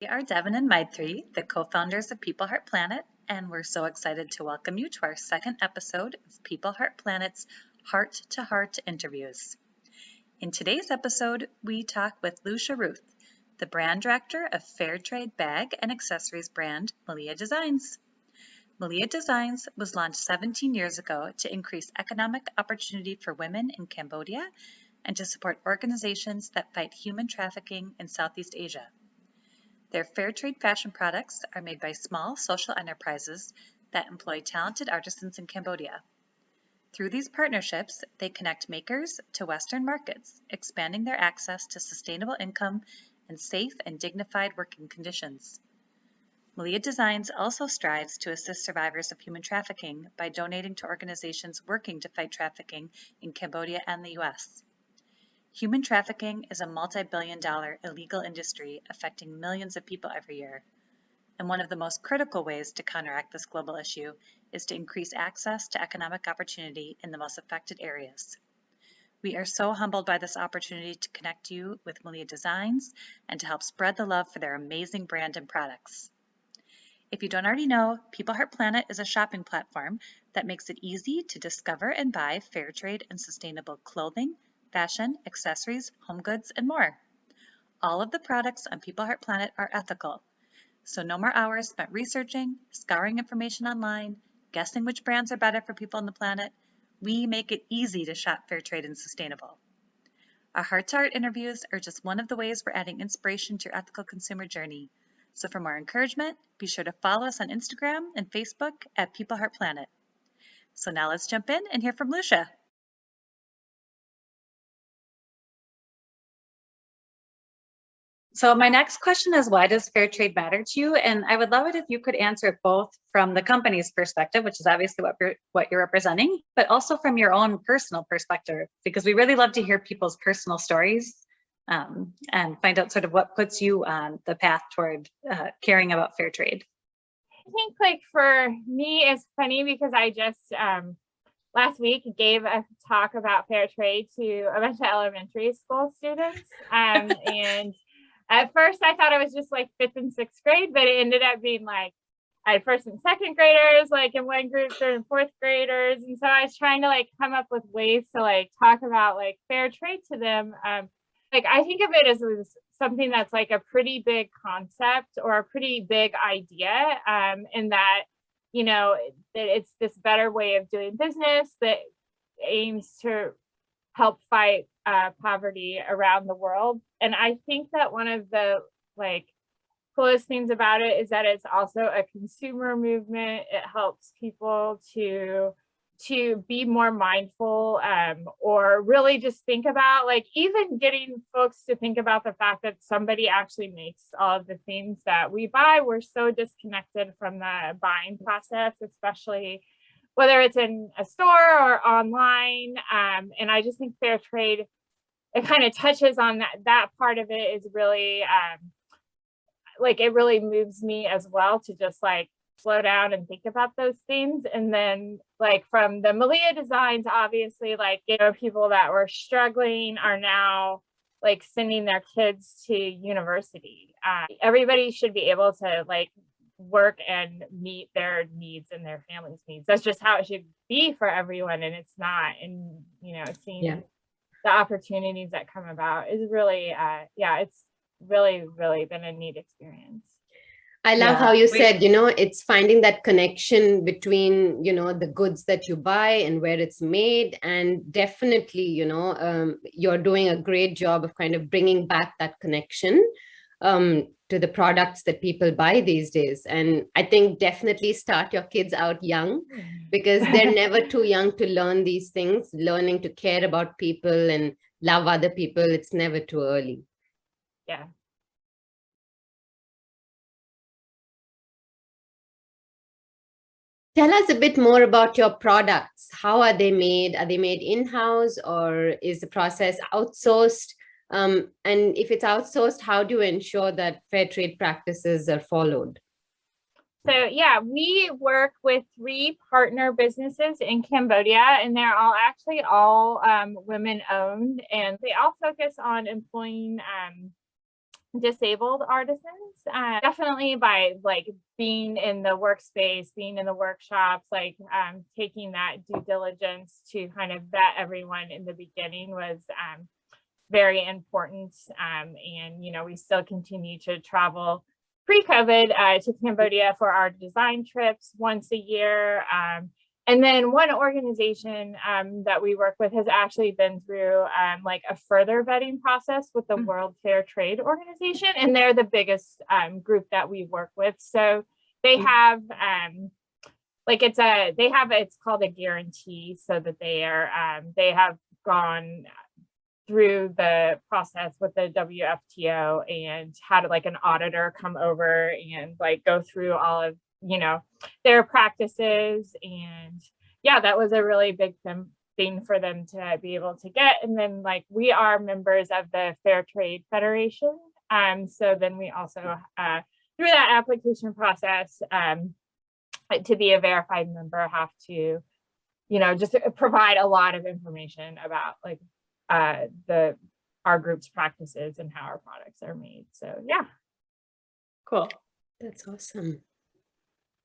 We are Devin and Maitri, the co-founders of People Heart Planet, and we're so excited to welcome you to our second episode of People Heart Planet's Heart to Heart interviews. In today's episode, we talk with Lucia Ruth, the brand director of fair trade bag and accessories brand Malia Designs. Malia Designs was launched 17 years ago to increase economic opportunity for women in Cambodia and to support organizations that fight human trafficking in Southeast Asia. Their fair trade fashion products are made by small social enterprises that employ talented artisans in Cambodia. Through these partnerships, they connect makers to Western markets, expanding their access to sustainable income and safe and dignified working conditions. Malia Designs also strives to assist survivors of human trafficking by donating to organizations working to fight trafficking in Cambodia and the U.S. Human trafficking is a multi-billion-dollar illegal industry affecting millions of people every year. And one of the most critical ways to counteract this global issue is to increase access to economic opportunity in the most affected areas. We are so humbled by this opportunity to connect you with Malia Designs and to help spread the love for their amazing brand and products. If you don't already know, People Heart Planet is a shopping platform that makes it easy to discover and buy fair trade and sustainable clothing, fashion, accessories, home goods, and more. All of the products on People Heart Planet are ethical, so no more hours spent researching, scouring information online, guessing which brands are better for people on the planet. We make it easy to shop fair trade and sustainable. Our Heart to Heart interviews are just one of the ways we're adding inspiration to your ethical consumer journey. So for more encouragement, be sure to follow us on Instagram and Facebook at People Heart Planet. So now let's jump in and hear from Lucia. So my next question is, why does fair trade matter to you? And I would love it if you could answer it both from the company's perspective, which is obviously what you're representing, but also from your own personal perspective, because we really love to hear people's personal stories and find out sort of what puts you on the path toward caring about fair trade. I think like for me, it's funny because I just last week gave a talk about fair trade to a bunch of elementary school students. And at first I thought it was just like 5th and 6th grade, but it ended up being like I had 1st and 2nd graders, like in one group, 3rd and 4th graders. And so I was trying to like come up with ways to like talk about like fair trade to them. Like I think of it as something that's like a pretty big concept or a pretty big idea, in that, you know, that it's this better way of doing business that aims to help fight poverty around the world. And I think that one of the like coolest things about it is that it's also a consumer movement. It helps people to be more mindful, or really just think about like even getting folks to think about the fact that somebody actually makes all of the things that we buy. We're so disconnected from the buying process, especially whether it's in a store or online. And I just think fair trade, it kind of touches on that part of it is really like it really moves me as well to just like slow down and think about those things. And then like from the Malia Designs, obviously, like, you know, people that were struggling are now like sending their kids to university. Everybody should be able to like work and meet their needs and their family's needs. That's just how it should be for everyone. And it's not. And, you know, seeing the opportunities that come about is really, it's really, really been a neat experience. I love how you said, you know, it's finding that connection between, you know, the goods that you buy and where it's made. And definitely, you know, you're doing a great job of kind of bringing back that connection to the products that people buy these days. And I think definitely start your kids out young, because they're never too young to learn these things. Learning to care about people and love other people, it's never too early. Yeah. Tell us a bit more about your products. How are they made? Are they made in-house, or is the process outsourced? And if it's outsourced, how do you ensure that fair trade practices are followed? So yeah, we work with 3 partner businesses in Cambodia, and they're all women owned, and they all focus on employing disabled artisans. Definitely by like being in the workspace, being in the workshops, like taking that due diligence to kind of vet everyone in the beginning was very important. And, you know, we still continue to travel pre-COVID to Cambodia for our design trips once a year. And then one organization that we work with has actually been through like a further vetting process with the World Fair Trade Organization, and they're the biggest group that we work with. So they have like it's called a guarantee, so that they have gone through the process with the WFTO and had like an auditor come over and like go through all of, you know, their practices. And yeah, that was a really big thing for them to be able to get. And then like we are members of the Fair Trade Federation. So then we also through that application process to be a verified member have to, you know, just provide a lot of information about like our group's practices and how our products are made. So yeah. Cool. That's awesome.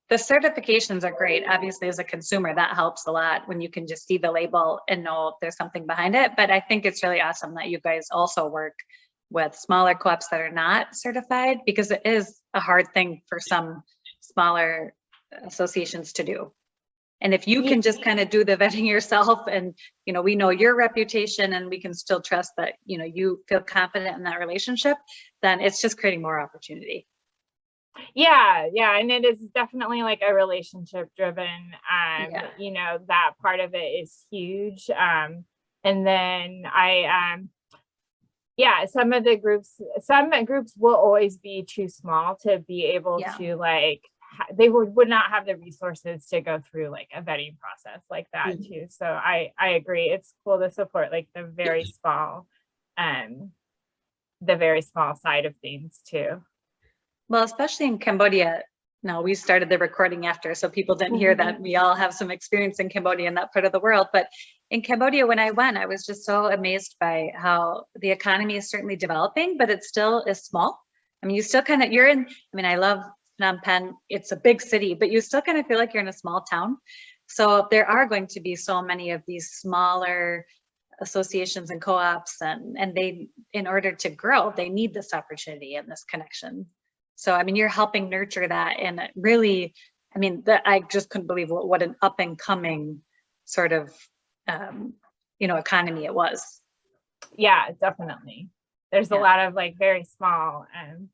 The certifications are great. Obviously, as a consumer, that helps a lot when you can just see the label and know if there's something behind it. But I think it's really awesome that you guys also work with smaller co-ops that are not certified, because it is a hard thing for some smaller associations to do. And if you can just kind of do the vetting yourself, and, you know, we know your reputation and we can still trust that, you know, you feel confident in that relationship, then it's just creating more opportunity. Yeah. And it is definitely like a relationship driven, you know, that part of it is huge. And then some groups will always be too small to be able to like, they would not have the resources to go through like a vetting process like that too. So I agree. It's cool to support like the very small side of things too. Well, especially in Cambodia. Now, we started the recording after, so people didn't hear that we all have some experience in Cambodia and that part of the world. But in Cambodia, when I went, I was just so amazed by how the economy is certainly developing, but it still is small. I mean, you still kind of, I love Phnom Penh, it's a big city, but you still kind of feel like you're in a small town. So there are going to be so many of these smaller associations and co-ops, and they, in order to grow, they need this opportunity and this connection. So, I mean, you're helping nurture that, and really, I mean, I just couldn't believe what an up and coming sort of, you know, economy it was. Yeah, definitely. There's a lot of like very small and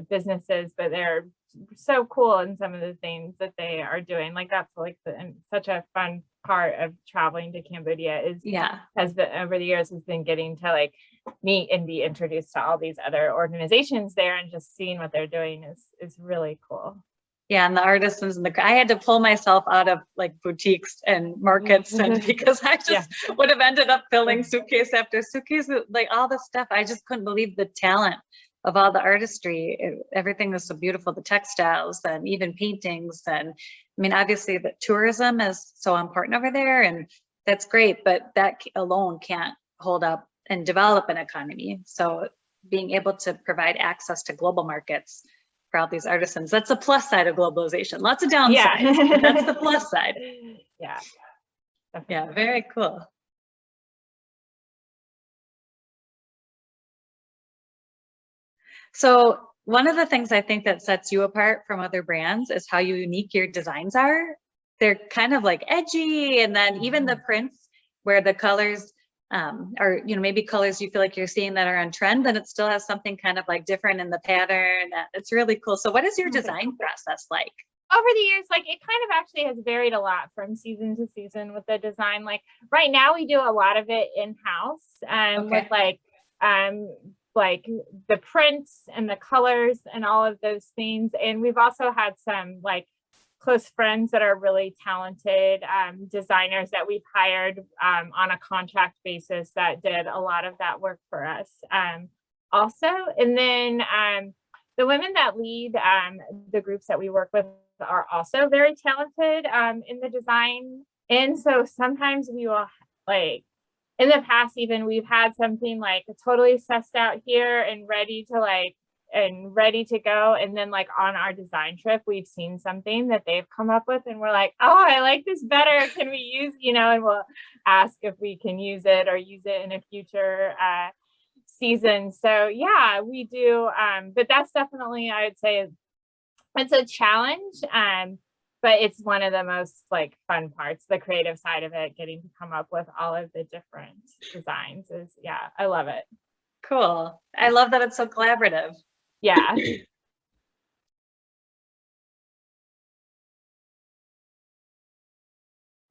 businesses, but they're so cool in some of the things that they are doing. Like that's like such a fun part of traveling to Cambodia has been over the years has been getting to like meet and be introduced to all these other organizations there, and just seeing what they're doing is really cool. Yeah, and the artisans I had to pull myself out of like boutiques and markets, and because I just would have ended up filling suitcase after suitcase with like all this stuff. I just couldn't believe the talent of all the artistry. Everything was so beautiful, the textiles and even paintings. And I mean, obviously the tourism is so important over there, and that's great, but that alone can't hold up and develop an economy. So being able to provide access to global markets for all these artisans, that's the plus side of globalization. Lots of downsides, but that's the plus side. Yeah. Yeah, very cool. So one of the things I think that sets you apart from other brands is how unique your designs are. They're kind of like edgy, and then even the prints where the colors are, you know, maybe colors you feel like you're seeing that are on trend, then it still has something kind of like different in the pattern. It's really cool. So what is your design process like? Over the years, like it kind of actually has varied a lot from season to season with the design. Like right now we do a lot of it in-house with like the prints and the colors and all of those things. And we've also had some like close friends that are really talented designers that we've hired on a contract basis that did a lot of that work for us also. And then the women that lead the groups that we work with are also very talented in the design. And so sometimes we will like in the past, even we've had something like totally sussed out here and ready to go. And then like on our design trip, we've seen something that they've come up with and we're like, oh, I like this better. Can we use, and we'll ask if we can use it or use it in a future season. So yeah, we do. But that's definitely, I would say, it's a challenge. But it's one of the most like fun parts, the creative side of it, getting to come up with all of the different designs is, yeah, I love it. Cool. I love that it's so collaborative. Yeah.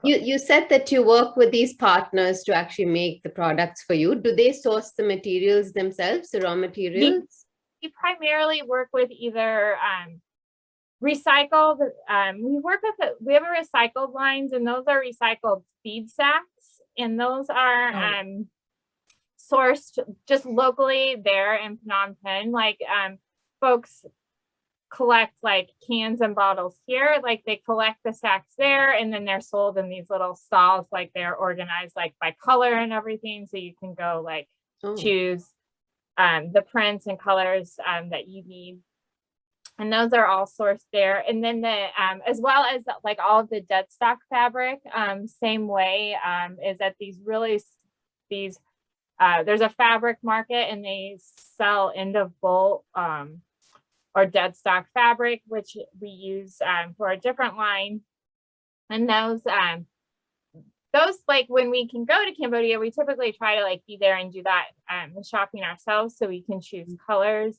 You said that you work with these partners to actually make the products for you. Do they source the materials themselves, the raw materials? We primarily work with either recycled. We have a recycled lines, and those are recycled feed sacks, and those are sourced just locally there in Phnom Penh. Like folks collect like cans and bottles here, like they collect the sacks there, and then they're sold in these little stalls, like they're organized like by color and everything, so you can go like choose the prints and colors that you need. And those are all sourced there. And then the as well as like all of the dead stock fabric, same way, is at there's a fabric market, and they sell end of bolt or dead stock fabric, which we use for a different line. And those like when we can go to Cambodia, we typically try to like be there and do that shopping ourselves, so we can choose colors.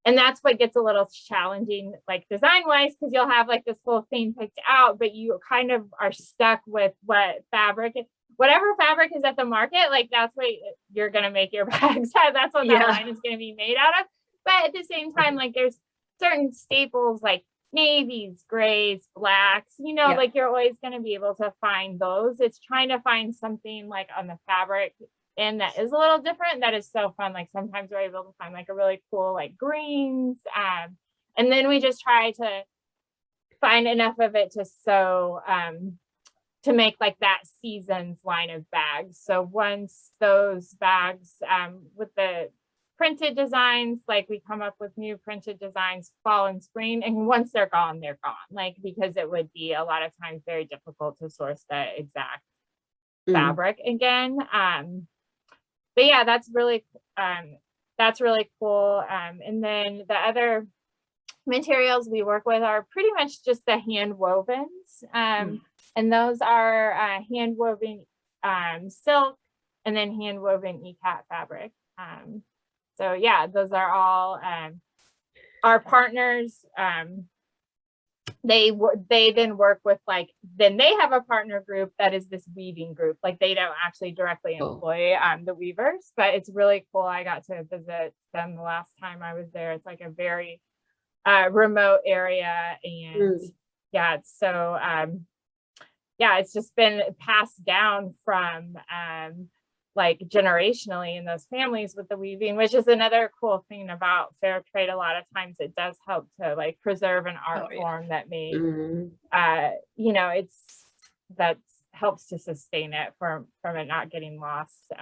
And that's what gets a little challenging, like design wise, because you'll have like this whole thing picked out, but you kind of are stuck with whatever fabric is at the market. Like that's what you're going to make your bags out. That's what that line is going to be made out of. But at the same time, like there's certain staples like navies, grays, blacks, like you're always going to be able to find those. It's trying to find something like on the fabric and that is a little different. That is so fun. Like sometimes we're able to find like a really cool like greens. And then we just try to find enough of it to sew to make like that season's line of bags. So once those bags with the printed designs, like we come up with new printed designs fall and spring, and once they're gone, like because it would be a lot of times very difficult to source the exact fabric again. But yeah, that's really cool. And then the other materials we work with are pretty much just the hand wovens. And those are hand woven silk and then hand woven ikat fabric. So yeah, those are all our partners. They then work with then they have a partner group that is this weaving group. Like they don't actually directly employ the weavers, but it's really cool. I got to visit them the last time I was there. It's like a very remote area, and yeah, it's so it's just been passed down from like generationally in those families with the weaving, which is another cool thing about fair trade. A lot of times it does help to like preserve an art form that may that helps to sustain it from it not getting lost.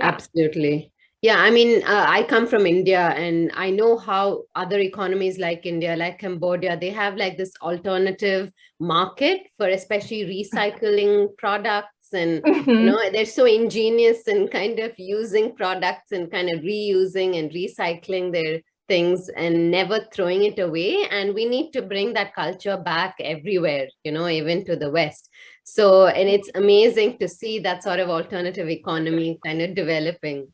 Absolutely. Yeah, I mean, I come from India, and I know how other economies like India, like Cambodia, they have like this alternative market for especially recycling products. And they're so ingenious in kind of using products and kind of reusing and recycling their things and never throwing it away. And we need to bring that culture back everywhere, even to the West. So, and it's amazing to see that sort of alternative economy kind of developing.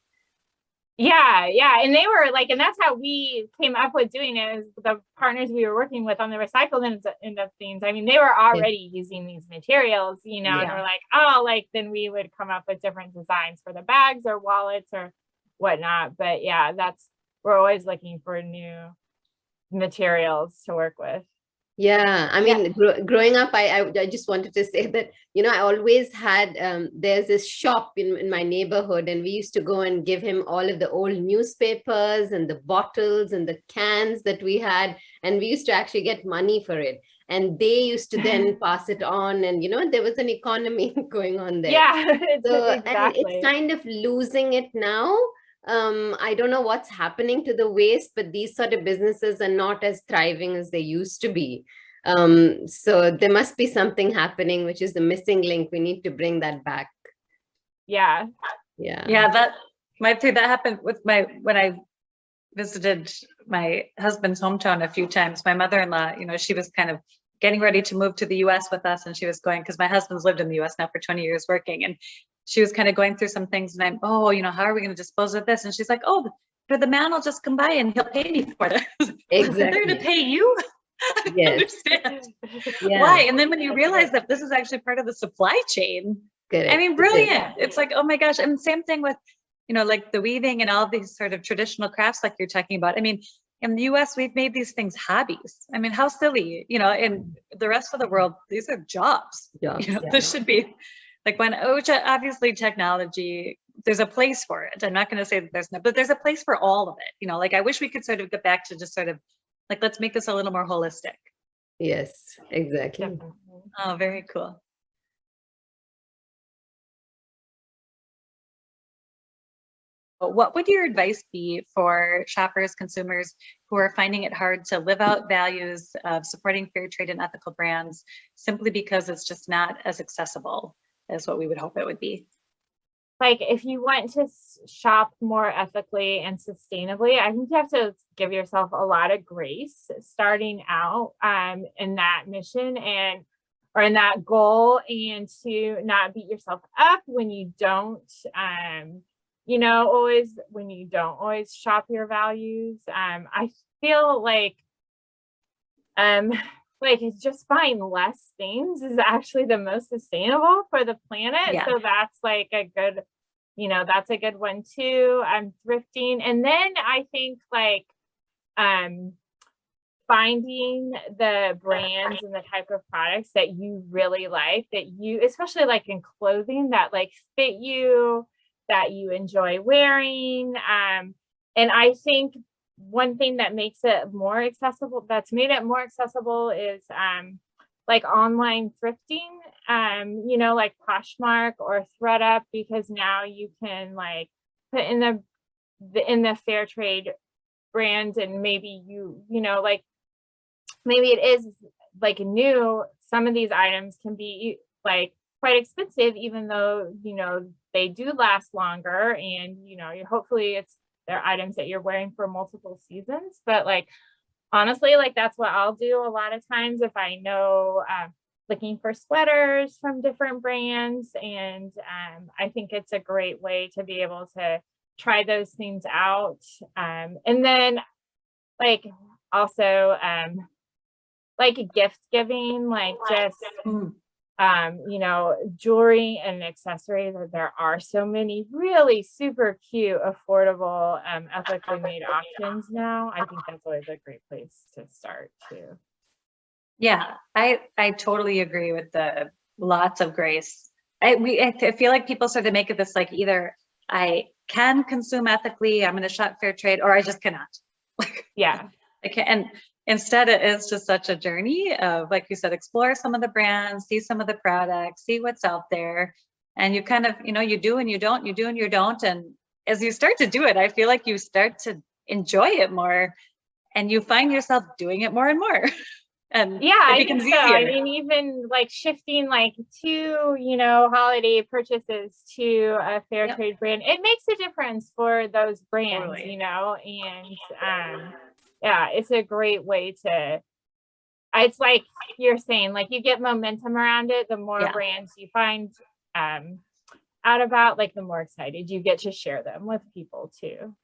Yeah. And they were like, and that's how we came up with doing it, is the partners we were working with on the recycled end of things. I mean, they were already using these materials, and we're like, then we would come up with different designs for the bags or wallets or whatnot. But yeah, we're always looking for new materials to work with. Yeah, I mean, growing up, I just wanted to say that, I always had, there's this shop in my neighborhood, and we used to go and give him all of the old newspapers and the bottles and the cans that we had, and we used to actually get money for it. and they used to then pass it on, and there was an economy going on there. Yeah, And exactly. it's kind of losing it now. I don't know what's happening to the waste, but these sort of businesses are not as thriving as they used to be. So there must be something happening, which is the missing link. We need to bring that back. Yeah. That happened with when I visited my husband's hometown a few times. My mother-in-law, she was kind of getting ready to move to the US with us, and she was going, because my husband's lived in the US now for 20 years working, and she was kind of going through some things, and I'm, how are we going to dispose of this? And she's like, the man will just come by and he'll pay me for it. Exactly. They're going to pay you? Yes. Understand. Yeah. Why? And then when you realize that this is actually part of the supply chain, correct. I mean, brilliant. It's like, oh my gosh. And same thing with, like the weaving and all these sort of traditional crafts like you're talking about. I mean, in the US, we've made these things hobbies. I mean, how silly, in the rest of the world, these are jobs. This should be like obviously technology, there's a place for it. I'm not going to say that there's no, but there's a place for all of it. Like I wish we could sort of get back to just sort of like, let's make this a little more holistic. Yes, exactly. Definitely. Oh, very cool. What would your advice be for shoppers, consumers who are finding it hard to live out values of supporting fair trade and ethical brands simply because it's just not as accessible as what we would hope it would be? Like if you want to shop more ethically and sustainably, I think you have to give yourself a lot of grace starting out in that mission or in that goal, and to not beat yourself up when you don't always shop your values. I feel like just buying less things is actually the most sustainable for the planet. Yeah. So that's like a good, that's a good one too. I'm thrifting. And then I think finding the brands and the type of products that you really like, that you, especially like in clothing, that like fit you, that you enjoy wearing. And I think one thing that makes it more accessible, that's made it more accessible, is like online thrifting, like Poshmark or ThredUp, because now you can like put in the fair trade brand, and maybe maybe it is like new. Some of these items can be like quite expensive, even though they do last longer, and hopefully they're items that you're wearing for multiple seasons. But like honestly, like that's what I'll do a lot of times if I know looking for sweaters from different brands, and I think it's a great way to be able to try those things out. And then like also like gift giving, like just jewelry and accessories. There are so many really super cute, affordable, ethically made options now. I think that's always a great place to start too. Yeah, I totally agree with the lots of grace. I feel like people sort of make it this like, either I can consume ethically, I'm going to shop fair trade, or I just cannot. Like, yeah, I can't. And instead, it is just such a journey of, like you said, explore some of the brands, see some of the products, see what's out there. And you kind of, you do and you don't, you do and you don't. And as you start to do it, I feel like you start to enjoy it more, and you find yourself doing it more and more. And yeah, it I becomes think so. easier. I mean, even like shifting like to, holiday purchases to a fair trade brand, it makes a difference for those brands, Totally. and yeah, it's a great way to, it's like you're saying, like you get momentum around it. The more brands you find out about, like the more excited you get to share them with people too.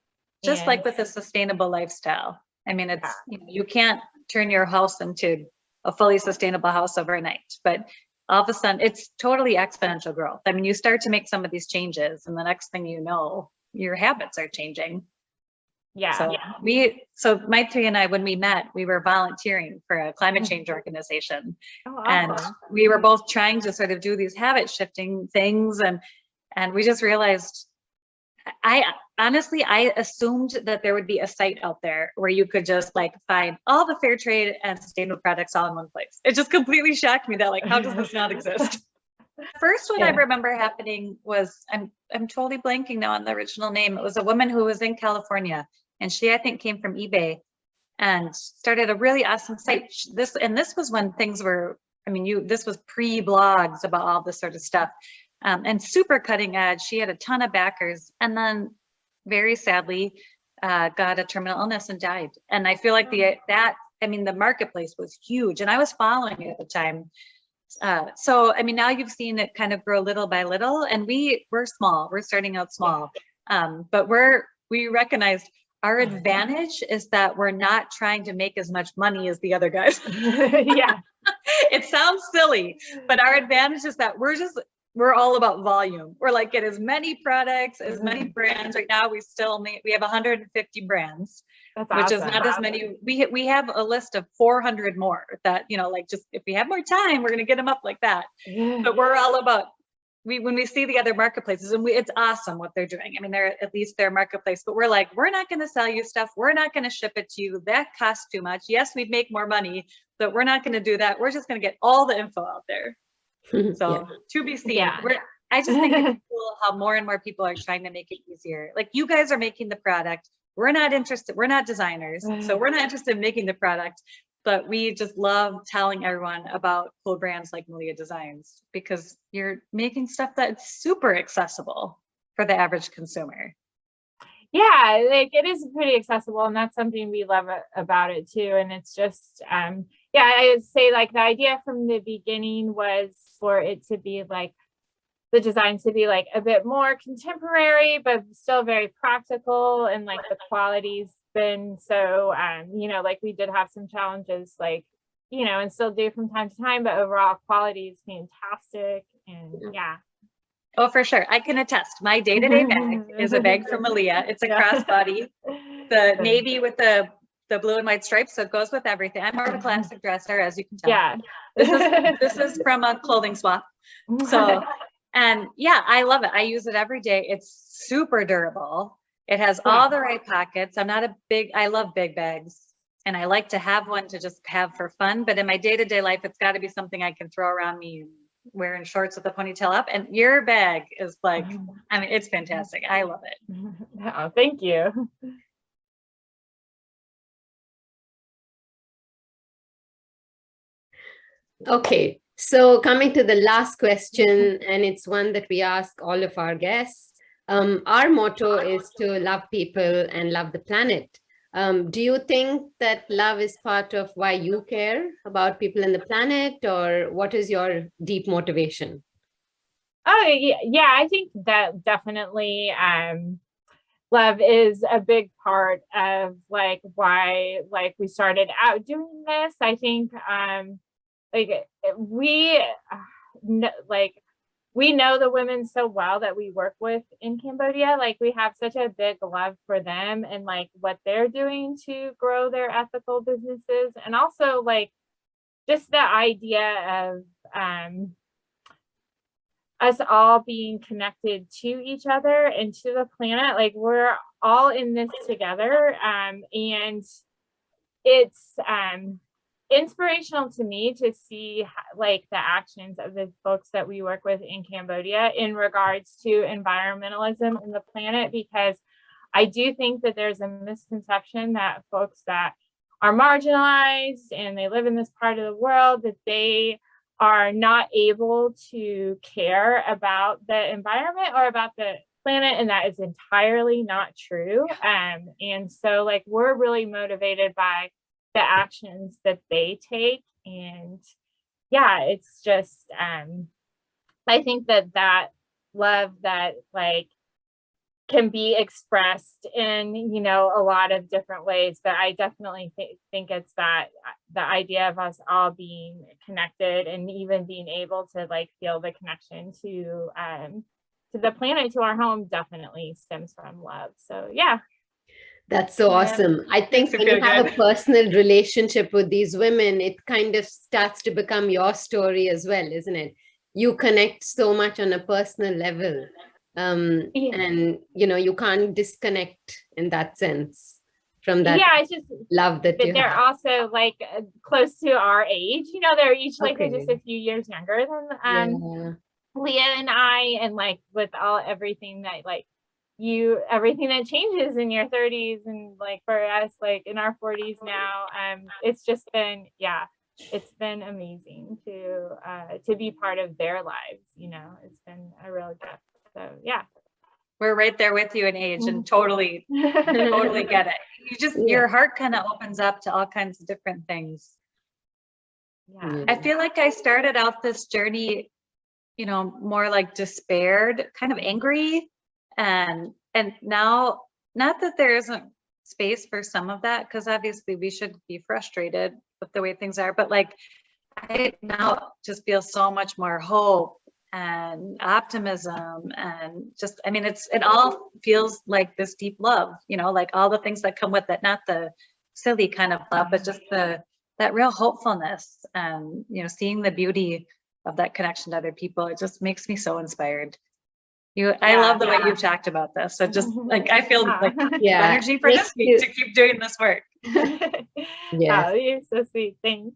Just like with a sustainable lifestyle. I mean, it's, you can't turn your house into a fully sustainable house overnight, but all of a sudden it's totally exponential growth. I mean, you start to make some of these changes, and the next thing you know, your habits are changing. Yeah. So Maitri and I, when we met, we were volunteering for a climate change organization. Oh, awesome. And we were both trying to sort of do these habit shifting things. And we just realized I honestly, I assumed that there would be a site out there where you could just like find all the fair trade and sustainable products all in one place. It just completely shocked me that like, how does this not exist? First one I remember happening was, I'm totally blanking now on the original name. It was a woman who was in California, and she, I think, came from eBay and started a really awesome site. This was when things were, I mean, this was pre-blogs about all this sort of stuff, and super cutting edge. She had a ton of backers, and then very sadly got a terminal illness and died. And I feel like the marketplace was huge, and I was following it at the time. So, I mean, now you've seen it kind of grow little by little, and we're small, we're starting out small, but we recognized our advantage is that we're not trying to make as much money as the other guys. Yeah. It sounds silly, but our advantage is that we're all about volume. We're like, get as many products, as many brands. Right now, we have 150 brands. That's awesome. Which is not as many. We have a list of 400 more that, like, just if we have more time, we're going to get them up like that. But we're all about, when we see the other marketplaces, and it's awesome what they're doing. I mean, they're at least their marketplace, but we're like, we're not going to sell you stuff. We're not going to ship it to you. That costs too much. Yes, we'd make more money, but we're not going to do that. We're just going to get all the info out there. So to be seen. Yeah. I just think it's cool how more and more people are trying to make it easier. Like, you guys are making the product. We're not interested. We're not designers, so we're not interested in making the product, but we just love telling everyone about cool brands like Malia Designs, because you're making stuff that's super accessible for the average consumer. Yeah, like, it is pretty accessible, and that's something we love about it too. And it's just, I would say, like, the idea from the beginning was for it to be like, the designs to be like a bit more contemporary, but still very practical, and like the quality's been so, like, we did have some challenges, like, and still do from time to time, but overall quality is fantastic. And yeah. Oh, for sure. I can attest. My day-to-day bag is a bag from Malia. It's a crossbody, the navy with the blue and white stripes, so it goes with everything. I'm more of a classic dresser, as you can tell. Yeah. This is from a clothing swap. So. And yeah, I love it. I use it every day. It's super durable. It has all the right pockets. I love big bags, and I like to have one to just have for fun. But in my day-to-day life, it's got to be something I can throw around me, wearing shorts with a ponytail up. And your bag is like, I mean, it's fantastic. I love it. Oh, thank you. Okay. So coming to the last question, and it's one that we ask all of our guests. Our motto is to love people and love the planet. Do you think that love is part of why you care about people and the planet, or what is your deep motivation? Oh, yeah, I think that definitely love is a big part of like why we started out doing this. I think we know the women so well that we work with in Cambodia. Like, we have such a big love for them and like what they're doing to grow their ethical businesses, and also like just the idea of us all being connected to each other and to the planet. Like, we're all in this together, and it's inspirational to me to see like the actions of the folks that we work with in Cambodia in regards to environmentalism and the planet, because I do think that there's a misconception that folks that are marginalized and they live in this part of the world, that they are not able to care about the environment or about the planet, and that is entirely not true. And so like, we're really motivated by the actions that they take. And yeah, it's just I think that love that like can be expressed in a lot of different ways, but I definitely think it's that the idea of us all being connected and even being able to like feel the connection to the planet, to our home, definitely stems from love. So yeah. That's so awesome. I think when you have a personal relationship with these women, it kind of starts to become your story as well, isn't it? You connect so much on a personal level. And you can't disconnect in that sense from that it's just love that you they're have. also like close to our age. They're each like Okay. just a few years younger than Leah and I, and like with everything that everything that changes in your 30s, and like for us, like in our 40s now, it's just been, it's been amazing to be part of their lives. It's been a real gift. So we're right there with you in age, and totally get it. Your heart kind of opens up to all kinds of different things. I feel like I started out this journey, more like despaired, kind of angry, and now, not that there isn't space for some of that, because obviously we should be frustrated with the way things are, but like I now just feel so much more hope and optimism, and just, it all feels like this deep love, like all the things that come with it, not the silly kind of love, but just that real hopefulness, and seeing the beauty of that connection to other people. It just makes me so inspired. I love the way you've talked about this. So just like, I feel like energy for this week to keep doing this work. Oh, you're so sweet. Thanks.